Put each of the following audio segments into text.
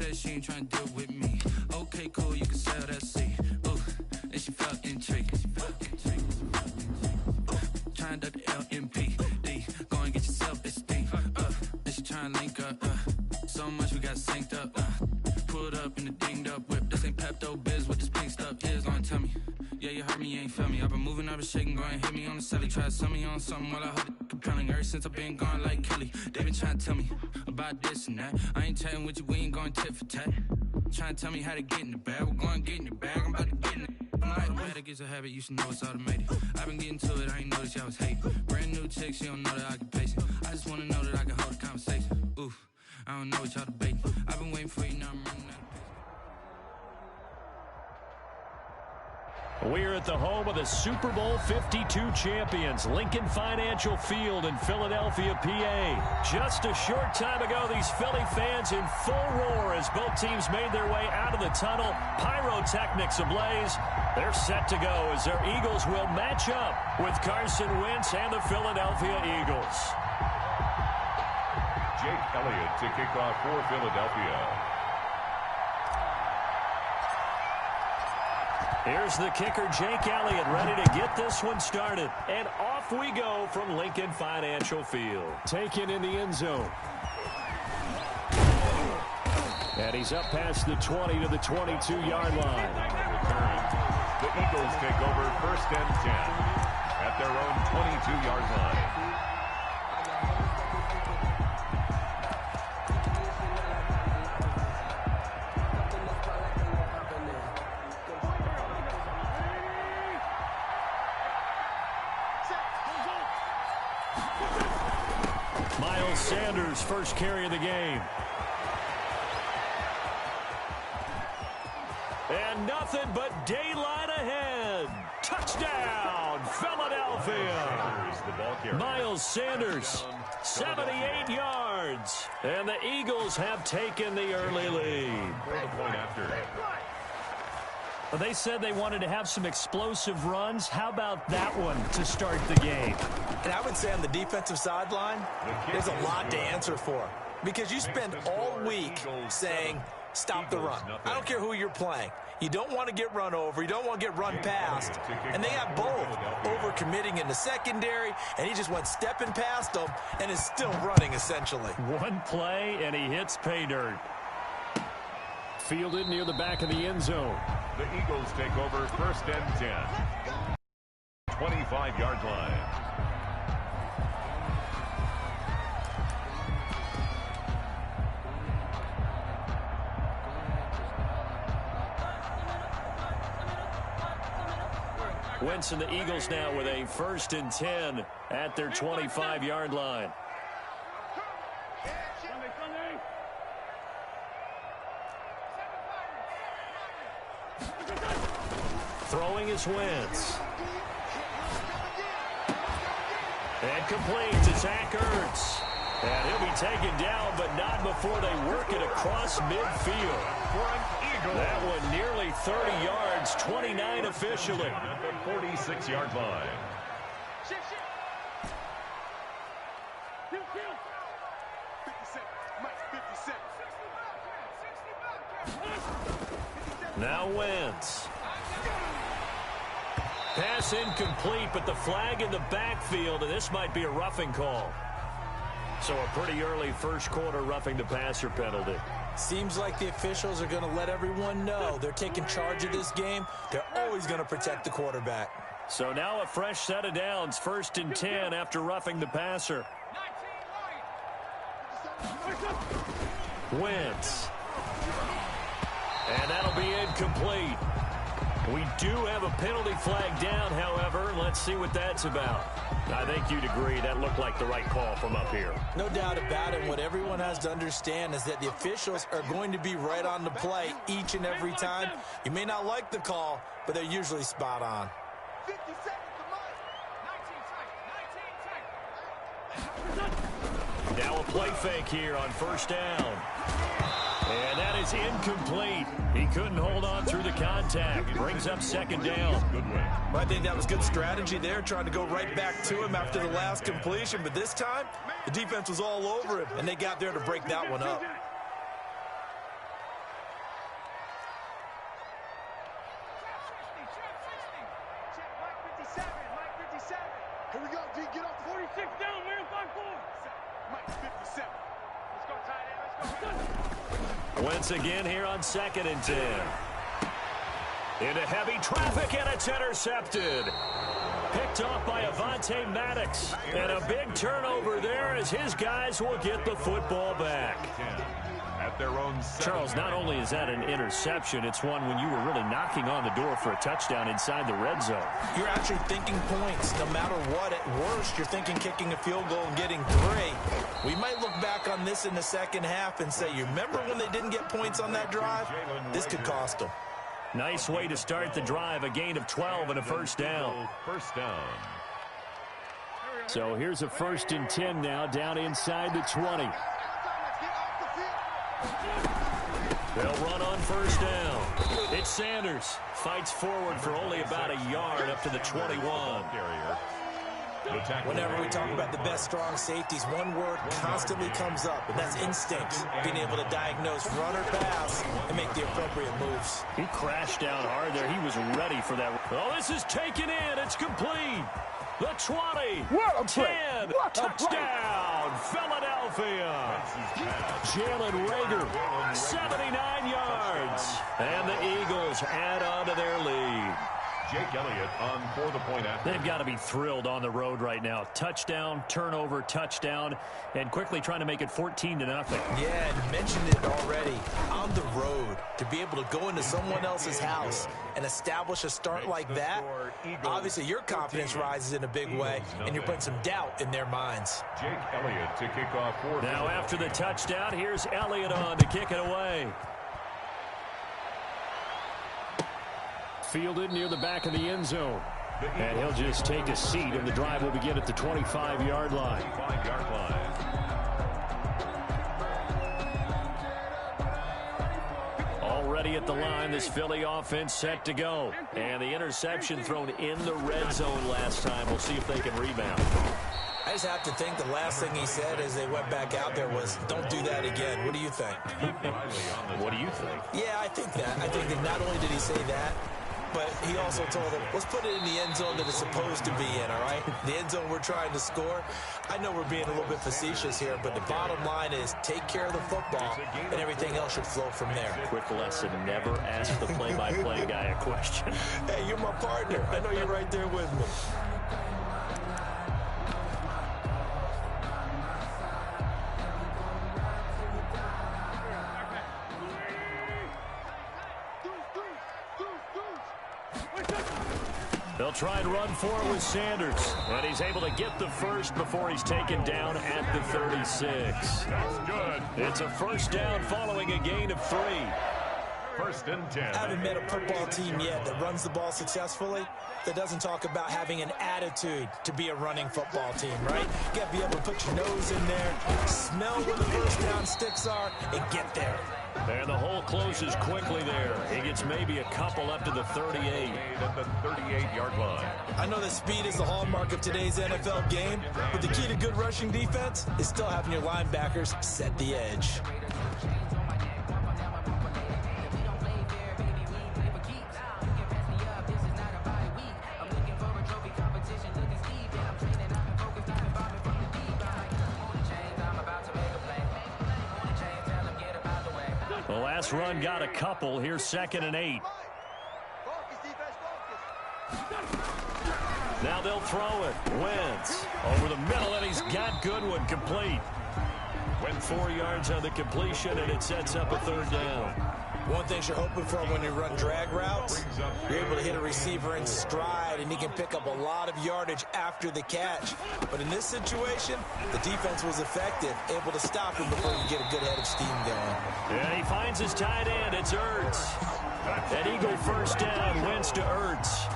said she ain't trying to deal with me. Okay, cool, you can sell that seat. Ooh, and she felt intrigued. Trying to duck the LMPD. Go and get your self-esteem. And she trying to link up. So much we got synced up. Pulled up in the dinged up whip. This ain't Pepto-Biz with this pink stuff. Here's long tell me. Yeah, you heard me, you ain't felt me. I've been moving, I've been shaking, go and hit me on the celly. Try to sell me on something while I hold it compelling. Ever since I've been gone like Kelly, they been trying to tell me about this and that. I ain't chatting with you, we ain't going tit for tat. Trying to tell me how to get in the bag. We're going to get in the bag, I'm about to get in it. I'm like, automatic is a habit, you should know it's automated. I've been getting to it, I ain't noticed y'all was hating. Brand new chick, she don't know that I can pace it. I just want to know that I can hold a conversation. Ooh, I don't know what y'all debating. I've been waiting for you, now I'm running out of patience. We're at the home of the Super Bowl 52 champions, Lincoln Financial Field in Philadelphia, PA. Just a short time ago, these Philly fans in full roar as both teams made their way out of the tunnel. Pyrotechnics ablaze. They're set to go as their Eagles will match up with Carson Wentz and the Philadelphia Eagles. Jake Elliott to kick off for Philadelphia. Here's the kicker, Jake Elliott, ready to get this one started. And off we go from Lincoln Financial Field. Taken in the end zone. And he's up past the 20 to the 22-yard line. The Eagles take over 1st and 10 at their own 22-yard line. Sanders, first carry of the game. And nothing but daylight ahead. Touchdown, Philadelphia. Miles Sanders, 78 yards. And the Eagles have taken the early lead. They said they wanted to have some explosive runs. How about that one to start the game? And I would say on the defensive sideline, there's a lot to answer for. Because you spend all week saying, stop the run. I don't care who you're playing. You don't want to get run over. You don't want to get run past. And they got both over-committing in the secondary, and he just went stepping past them and is still running, essentially. One play, and he hits pay dirt. Fielded near the back of the end zone. The Eagles take over 1st and 10. 25-yard line. Wentz and the Eagles now with a 1st and 10 at their 25-yard line. Throwing is Wentz. And complete to Zach Ertz. And he'll be taken down, but not before they work it across midfield. That one nearly 30 yards, 29 officially. At the 46-yard line. Now Wentz. Pass incomplete, but the flag in the backfield, and this might be a roughing call. So a pretty early first quarter roughing the passer penalty. Seems like the officials are going to let everyone know they're taking charge of this game. They're always going to protect the quarterback. So now a fresh set of downs, 1st and 10 after roughing the passer. Wentz. And that'll be incomplete. We do have a penalty flag down, however. Let's see what that's about. I think you'd agree that looked like the right call from up here. No doubt about it. What everyone has to understand is that the officials are going to be right on the play each and every time. You may not like the call, but they're usually spot on. 50 seconds, Now a play fake here on 1st down. And that is incomplete. He couldn't hold on through the contact. Brings up 2nd down. Good win. I think that was good strategy there, trying to go right back to him after the last completion. But this time, the defense was all over him, and they got there to break that one up. Get up. 46 down, man. 5-4. Mike, 57. Let's go, tight end. Let's go. Once again here on 2nd and 10. Into heavy traffic, and it's intercepted. Picked off by Avonte Maddox. And a big turnover there as his guys will get the football back. At their own Charles, not only is that an interception, it's one when you were really knocking on the door for a touchdown inside the red zone. You're actually thinking points. No matter what, at worst, you're thinking kicking a field goal and getting 3. We might look back on this in the second half and say, you remember when they didn't get points on that drive? This could cost them. Nice way to start the drive, a gain of 12 and a first down. First down. So here's a 1st and 10 now, down inside the 20. They'll run on first down. It's Sanders. Fights forward for only about a yard up to the 21. Whenever we talk about the best strong safeties, one word constantly comes up, and that's instinct. Being able to diagnose run or pass and make the appropriate moves. He crashed down hard there. He was ready for that. Oh, this is taken in. It's complete. The 20, 10, touchdown, Philadelphia. Jalen Reagor, 79 yards. And the Eagles add on to their lead. Jake Elliott on for the point after. They've got to be thrilled on the road right now. Touchdown, turnover, touchdown, and quickly trying to make it 14-0. Yeah, and mentioned it already. On the road, to be able to go into someone else's house and establish a start like that, obviously your confidence rises in a big way, and you're putting some doubt in their minds. Jake Elliott to kick off for. Now after the touchdown, here's Elliott on to kick it away. Fielded near the back of the end zone. And he'll just take a seat, and the drive will begin at the 25-yard line. Already at the line, this Philly offense set to go. And the interception thrown in the red zone last time. We'll see if they can rebound. I just have to think the last thing he said as they went back out there was, don't do that again. What do you think? What do you think? Yeah, I think that. I think that not only did he say that, but he also told them, let's put it in the end zone that it's supposed to be in, all right? The end zone we're trying to score. I know we're being a little bit facetious here, but the bottom line is take care of the football, and everything else should flow from there. Quick lesson, never ask the play-by-play guy a question. Hey, you're my partner. I know you're right there with me. They'll try and run for it with Sanders. And he's able to get the first before he's taken down at the 36. That's good. It's a first down following a gain of 3. 1st and 10. I haven't met a football team yet that runs the ball successfully that doesn't talk about having an attitude to be a running football team, right? You got to be able to put your nose in there, smell where the first down sticks are, and get there. And the hole closes quickly there. He gets maybe a couple up to the 38. At the 38-yard line. I know that speed is the hallmark of today's NFL game, but the key to good rushing defense is still having your linebackers set the edge. The last run got a couple. Here's 2nd and 8. Now they'll throw it. Wentz over the middle, and he's got Goodwin complete. Went 4 yards on the completion, and it sets up a 3rd down. One thing you're hoping for when you run drag routes, you're able to hit a receiver in stride, and he can pick up a lot of yardage after the catch. But in this situation, the defense was effective, able to stop him before you get a good head of steam going. And he finds his tight end. It's Ertz. An Eagle first down, Wentz to Ertz.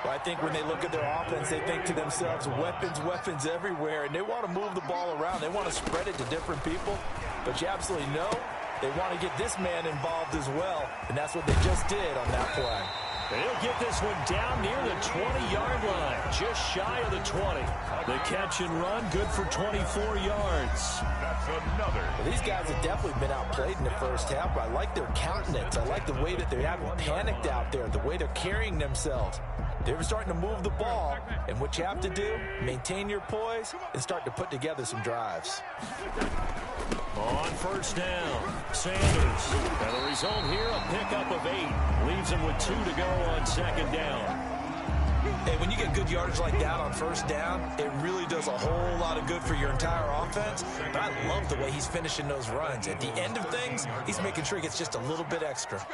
Well, I think when they look at their offense, they think to themselves, weapons everywhere, and they want to move the ball around. They want to spread it to different people, but you absolutely know they want to get this man involved as well, and that's what they just did on that play. He'll get this one down near the 20-yard line, just shy of the 20. The catch and run, good for 24 yards. That's another. Well, these guys have definitely been outplayed in the first half, but I like their countenance. I like the way that they haven't panicked out there, the way they're carrying themselves. They're starting to move the ball, and what you have to do, maintain your poise and start to put together some drives. On first down, Sanders. And the result here, a pickup of 8. Leaves him with 2 to go on second down. Hey, when you get good yardage like that on first down, it really does a whole lot of good for your entire offense. But I love the way he's finishing those runs. At the end of things, he's making sure he gets just a little bit extra.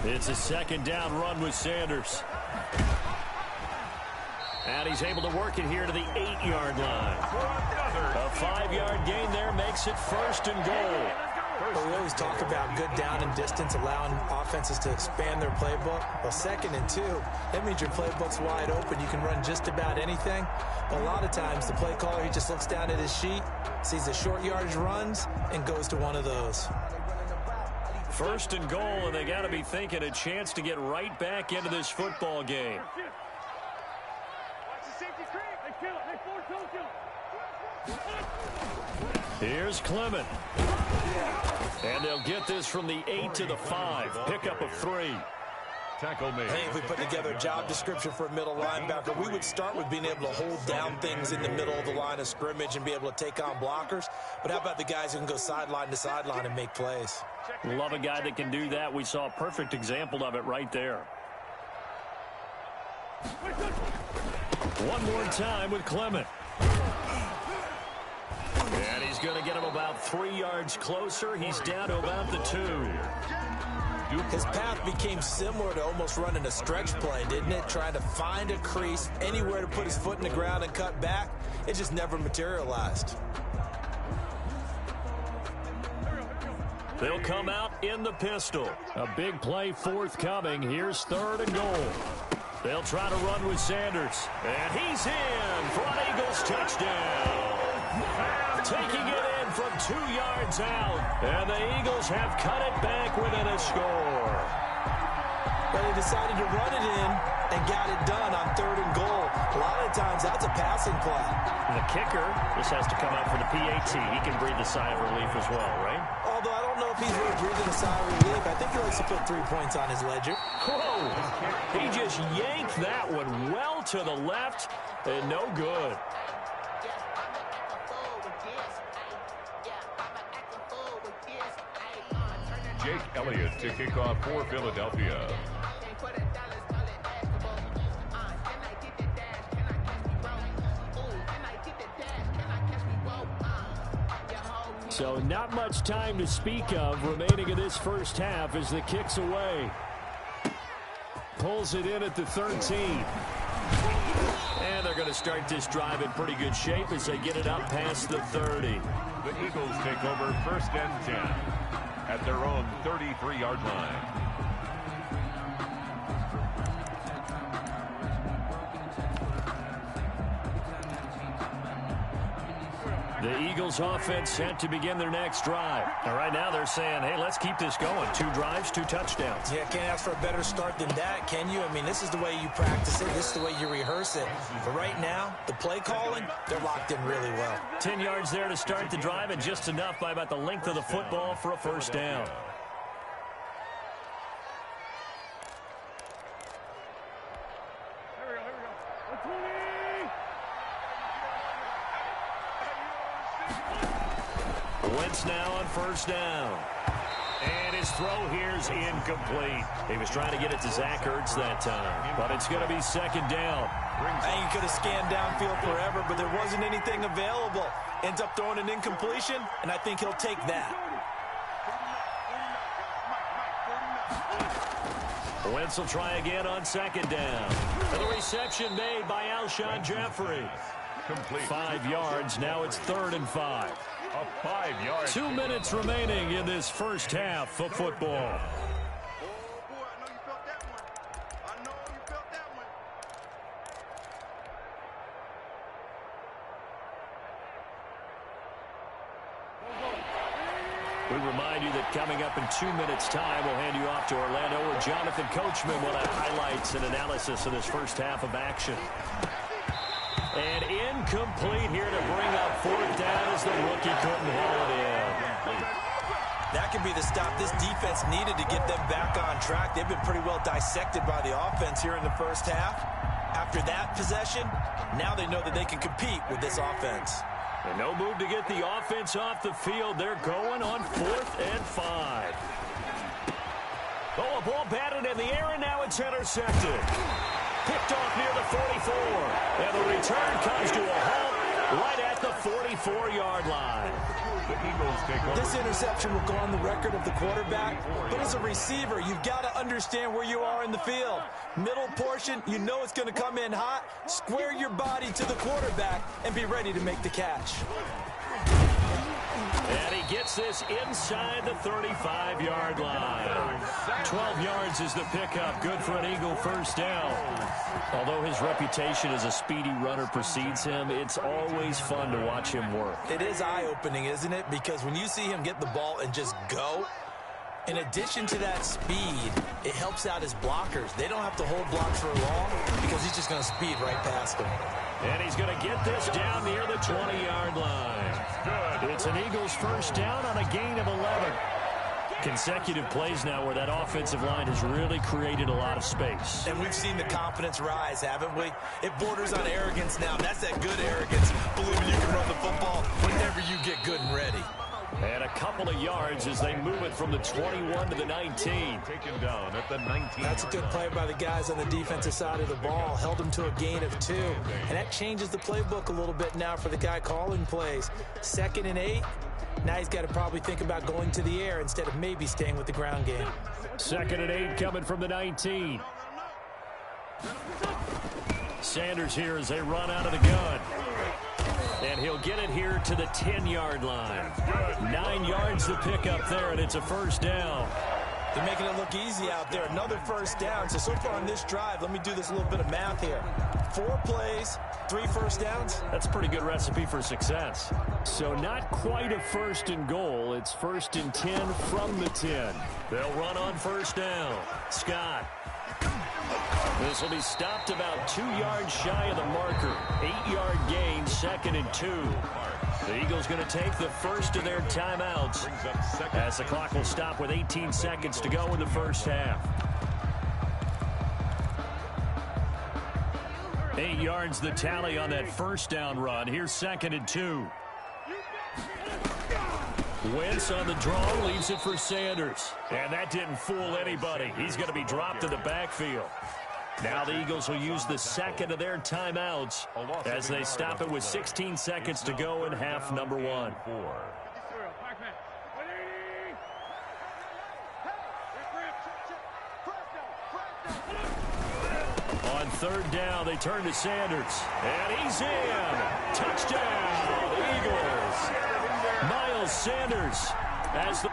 It's a second down run with Sanders. And he's able to work it here to the 8-yard line. A 5-yard gain there makes it first and goal. Well, we always talk about good down and distance, allowing offenses to expand their playbook. Well, 2nd and 2, that means your playbook's wide open. You can run just about anything. But a lot of times, the play caller, he just looks down at his sheet, sees the short yardage runs, and goes to one of those. First and goal, and they got to be thinking a chance to get right back into this football game. Here's Clement. And they'll get this from the 8 to the 5. Pickup of 3. Tackle made. I think if we put together a job description for a middle linebacker, we would start with being able to hold down things in the middle of the line of scrimmage and be able to take on blockers. But how about the guys who can go sideline to sideline and make plays? Love a guy that can do that. We saw a perfect example of it right there. One more time with Clement. And he's going to get him about 3 yards closer. He's down to about the 2. His path became similar to almost running a stretch play, didn't it? Trying to find a crease, anywhere to put his foot in the ground and cut back. It just never materialized. They'll come out in the pistol. A big play forthcoming. Here's 3rd and goal. They'll try to run with Sanders. And he's in for an Eagles touchdown. Taking it in from 2 yards out. And the Eagles have cut it back within a score. But they decided to run it in and got it done on 3rd and goal. A lot of times that's a passing play. And the kicker just has to come out for the PAT. He can breathe a sigh of relief as well, right? Although I don't know if he's really breathing a sigh of relief. I think he likes to put 3 points on his ledger. Whoa! He just yanked that one well to the left and no good. Jake Elliott to kick off for Philadelphia. So not much time to speak of remaining in this first half as the kick's away. Pulls it in at the 13. And they're going to start this drive in pretty good shape as they get it up past the 30. The Eagles take over 1st and 10 at their own 33-yard line. The Eagles offense set to begin their next drive. And right now they're saying, hey, let's keep this going. 2 drives, 2 touchdowns. Yeah, can't ask for a better start than that, can you? I mean, this is the way you practice it. This is the way you rehearse it. But right now, the play calling, they're locked in really well. 10 yards there to start the drive and just enough by about the length of the football for a first down. Wentz now on first down. And his throw here is incomplete. He was trying to get it to Zach Ertz that time. But it's going to be second down. I think he could have scanned downfield forever, but there wasn't anything available. Ends up throwing an incompletion, and I think he'll take that. Wentz will try again on second down. And the reception made by Alshon Jeffrey. Complete. 5 yards. Now it's 3rd and 5. A 5-yard. 2 minutes remaining in this first half of football. We remind you that coming up in 2 minutes' time, we'll hand you off to Orlando, where Jonathan Coachman will have highlights and analysis of this first half of action. And incomplete here to bring up fourth down as the rookie couldn't haul it in. That could be the stop this defense needed to get them back on track. They've been pretty well dissected by the offense here in the first half. After that possession, now they know that they can compete with this offense. And no move to get the offense off the field. They're going on 4th and 5. Oh, a ball batted in the air, and now it's intercepted. Picked off near the 44. And the return comes to a halt right at the 44-yard line. The Eagles take over. This interception will go on the record of the quarterback, but as a receiver, you've got to understand where you are in the field. Middle portion, you know it's going to come in hot. Square your body to the quarterback and be ready to make the catch. And he gets this inside the 35-yard line. 12 yards is the pickup. Good for an Eagle first down. Although his reputation as a speedy runner precedes him, it's always fun to watch him work. It is eye-opening, isn't it? Because when you see him get the ball and just go, in addition to that speed, it helps out his blockers. They don't have to hold blocks for long because he's just going to speed right past them. And he's going to get this down near the 20-yard line. It's an Eagles first down on a gain of 11. Consecutive plays now where that offensive line has really created a lot of space. And we've seen the confidence rise, haven't we? It borders on arrogance now. That's that good arrogance, believing you can run the football whenever you get good and ready. And a couple of yards as they move it from the 21 to the 19. Taken down at the 19. That's a good play by the guys on the defensive side of the ball. Held him to a gain of 2. And that changes the playbook a little bit now for the guy calling plays. 2nd and 8. Now he's got to probably think about going to the air instead of maybe staying with the ground game. 2nd and 8 coming from the 19. Sanders here as they run out of the gun. And he'll get it here to the 10-yard line. 9 yards to pick up there, and it's a first down. They're making it look easy out there. Another first down. So far on this drive, let me do this little bit of math here. 4 plays, 3 first downs. That's a pretty good recipe for success. So not quite a 1st and goal. It's 1st and 10 from the 10. They'll run on first down. Scott. This will be stopped about 2 yards shy of the marker. 8-yard gain, 2nd and 2. The Eagles going to take the first of their timeouts as the clock will stop with 18 seconds to go in the first half. 8 yards the tally on that first down run. Here's 2nd and 2. Wentz on the draw, leaves it for Sanders. And that didn't fool anybody. He's going to be dropped in the backfield. Now the Eagles will use the 2nd of their timeouts as they stop it with 16 seconds to go in half number 1. On 3rd down, they turn to Sanders. And he's in. Touchdown, Eagles. Miles Sanders as the